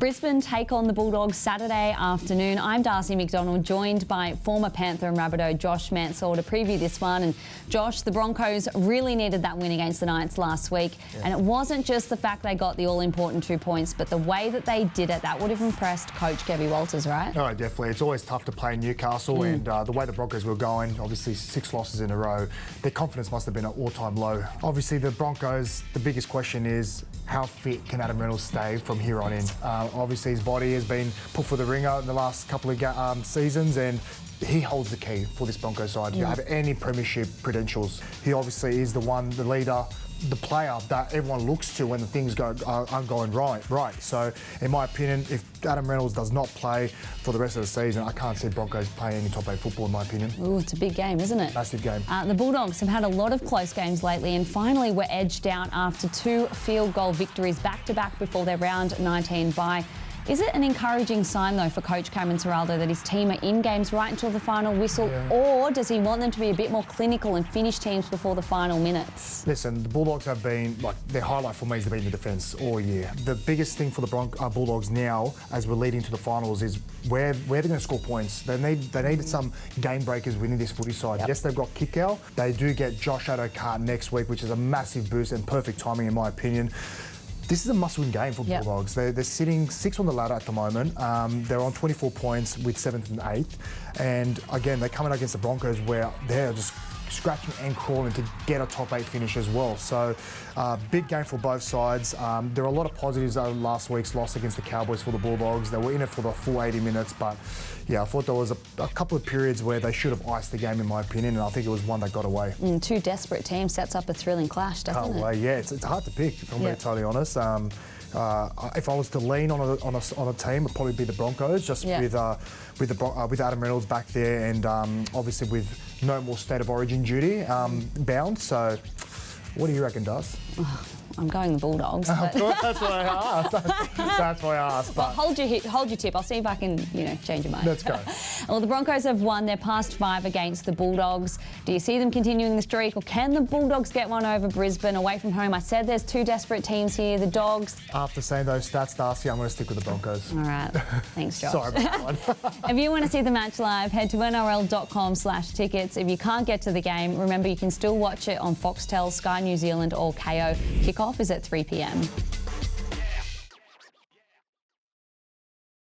Brisbane take on the Bulldogs Saturday afternoon. I'm Darcie McDonald, joined by former Panther and Rabbitoh Josh Mansour to preview this one. And Josh, the Broncos really needed that win against the Knights last week. Yeah. And it wasn't just the fact they got the all-important 2 points, but the way that they did it, that would have impressed Coach Kevy Walters, right? Oh, definitely. It's always tough to play in Newcastle, and the way the Broncos were going, obviously 6 losses in a row, their confidence must have been at all-time low. Obviously, the Broncos, the biggest question is, how fit can Adam Reynolds stay from here on in? Obviously, his body has been put for the ringer in the last couple of seasons, and he holds the key for this Broncos side. You have any premiership credentials. He obviously is the one, the leader, the player that everyone looks to when the things aren't going right. So, in my opinion, if Adam Reynolds does not play for the rest of the season, I can't see Broncos playing any top 8 football, in my opinion. Ooh, it's a big game, isn't it? Massive game. The Bulldogs have had a lot of close games lately and finally were edged out after 2 field goal victories back-to-back before their round 19 bye. Is it an encouraging sign, though, for Coach Cameron Ciraldo that his team are in games right until the final whistle, or does he want them to be a bit more clinical and finish teams before the final minutes? Listen, the Bulldogs have been, their highlight for me has been the defence all year. The biggest thing for the Bulldogs now, as we're leading to the finals, is where they're going to score points. They need some game breakers winning this footy side. Yes, they've got Kickout. They do get Josh Addo-Carr next week, which is a massive boost and perfect timing, in my opinion. This is a must-win game for Bulldogs. They're sitting 6th on the ladder at the moment. They're on 24 points with 7th and 8th. And again, they're coming against the Broncos where they're just scratching and crawling to get a top 8 finish as well. So, big game for both sides. There are a lot of positives over last week's loss against the Cowboys for the Bulldogs. They were in it for the full 80 minutes, but yeah, I thought there was a couple of periods where they should have iced the game, in my opinion, and I think it was one that got away. 2 desperate teams sets up a thrilling clash, doesn't it? Yeah, it's hard to pick, if I'm being totally honest. If I was to lean on a team, it'd probably be the Broncos, just with Adam Reynolds back there, and obviously with no more state of origin duty bound. So, what do you reckon, Daz? I'm going the Bulldogs. Of course, that's why I asked. That's why I asked. But well, hold your tip. I'll see if I can, change your mind. Let's go. Well, the Broncos have won their past 5 against the Bulldogs. Do you see them continuing the streak, or can the Bulldogs get one over Brisbane away from home? I said there's 2 desperate teams here. The Dogs. After saying those stats, Darcie, I'm going to stick with the Broncos. All right. Thanks, Josh. Sorry about that one. If you want to see the match live, head to nrl.com/tickets. If you can't get to the game, remember you can still watch it on Foxtel, Sky New Zealand, or KO. Kickoff is at 3 p.m.